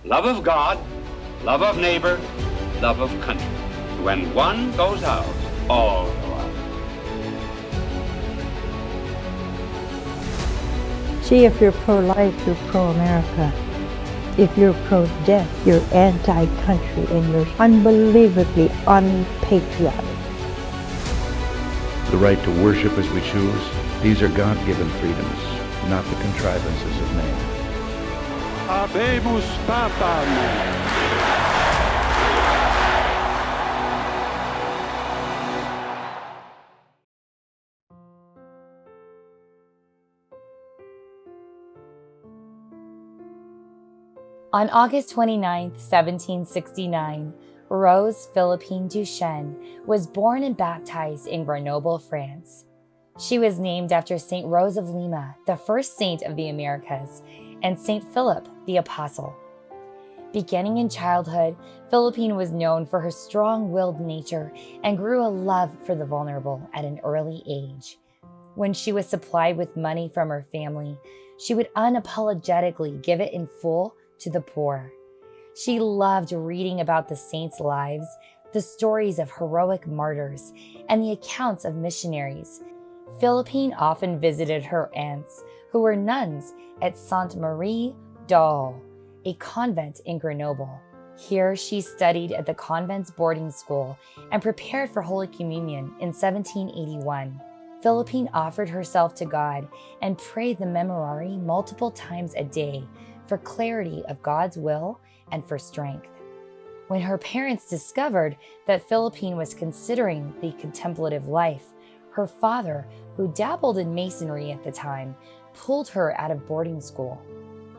love of God, love of neighbor, love of country. When one goes out, all go out. See, if you're pro-life, you're pro-America. If you're pro-death, you're anti-country and you're unbelievably unpatriotic. The right to worship as we choose, these are God-given freedoms, not the contrivances of man. Habemus Papam. On August 29, 1769, Rose Philippine Duchesne was born and baptized in Grenoble, France. She was named after Saint Rose of Lima, the first saint of the Americas, and Saint Philip the Apostle. Beginning in childhood, Philippine was known for her strong-willed nature and grew a love for the vulnerable at an early age. When she was supplied with money from her family, she would unapologetically give it in full to the poor. She loved reading about the saints' lives, the stories of heroic martyrs, and the accounts of missionaries. Philippine often visited her aunts, who were nuns at Sainte Marie d'Aul, a convent in Grenoble. Here she studied at the convent's boarding school and prepared for Holy Communion in 1781. Philippine offered herself to God and prayed the Memorare multiple times a day for clarity of God's will and for strength. When her parents discovered that Philippine was considering the contemplative life, her father, who dabbled in masonry at the time, pulled her out of boarding school.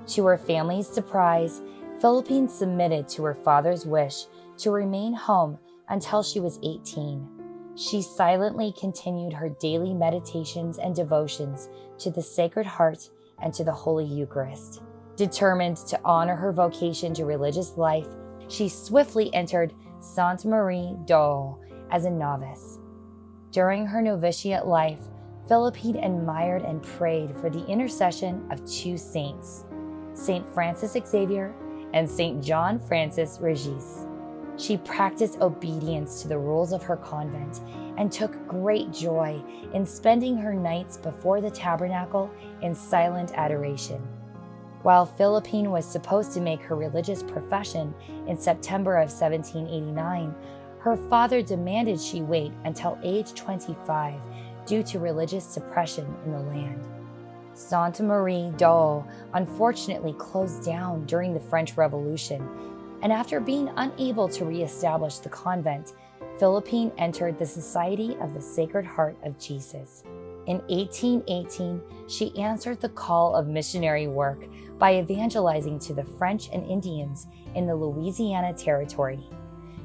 To her family's surprise, Philippine submitted to her father's wish to remain home until she was 18. She silently continued her daily meditations and devotions to the Sacred Heart and to the Holy Eucharist. Determined to honor her vocation to religious life, she swiftly entered Sainte Marie d'Aul as a novice. During her novitiate life, Philippine admired and prayed for the intercession of two saints, Saint Francis Xavier and Saint John Francis Regis. She practiced obedience to the rules of her convent and took great joy in spending her nights before the tabernacle in silent adoration. While Philippine was supposed to make her religious profession in September of 1789, her father demanded she wait until age 25 due to religious suppression in the land. Sainte Marie d'Aul unfortunately closed down during the French Revolution, and after being unable to re-establish the convent, Philippine entered the Society of the Sacred Heart of Jesus. In 1818, she answered the call of missionary work by evangelizing to the French and Indians in the Louisiana Territory.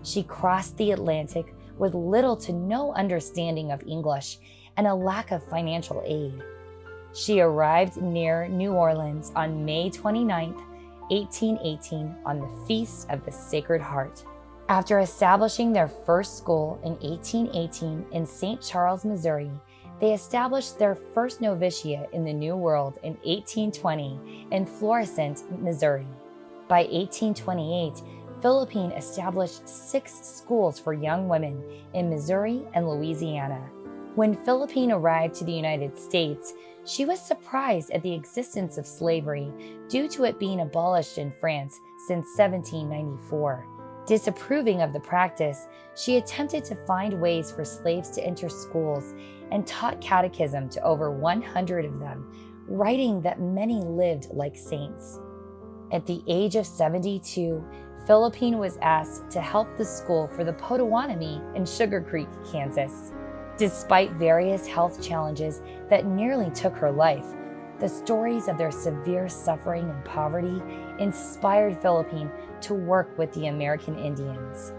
She crossed the Atlantic with little to no understanding of English and a lack of financial aid. She arrived near New Orleans on May 29, 1818, on the Feast of the Sacred Heart. After establishing their first school in 1818 in St. Charles, Missouri, they established their first novitiate in the New World in 1820 in Florissant, Missouri. By 1828, Philippine established 6 schools for young women in Missouri and Louisiana. When Philippine arrived to the United States, she was surprised at the existence of slavery due to it being abolished in France since 1794. Disapproving of the practice, she attempted to find ways for slaves to enter schools and taught catechism to over 100 of them, writing that many lived like saints. At the age of 72, Philippine was asked to help the school for the Potawatomi in Sugar Creek, Kansas. Despite various health challenges that nearly took her life, the stories of their severe suffering and poverty inspired Philippine to work with the American Indians.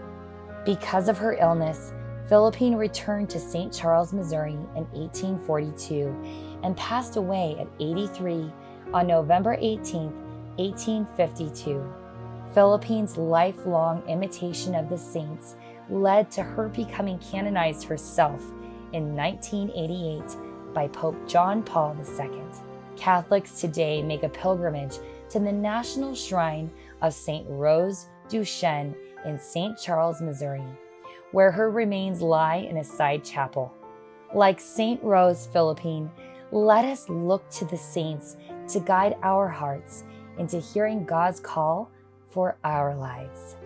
Because of her illness, Philippine returned to St. Charles, Missouri in 1842 and passed away at 83 on November 18, 1852. Philippine's lifelong imitation of the saints led to her becoming canonized herself in 1988 by Pope John Paul II. Catholics today make a pilgrimage to the National Shrine of St. Rose Duchesne in St. Charles, Missouri, where her remains lie in a side chapel. Like St. Rose Philippine, let us look to the saints to guide our hearts into hearing God's call for our lives.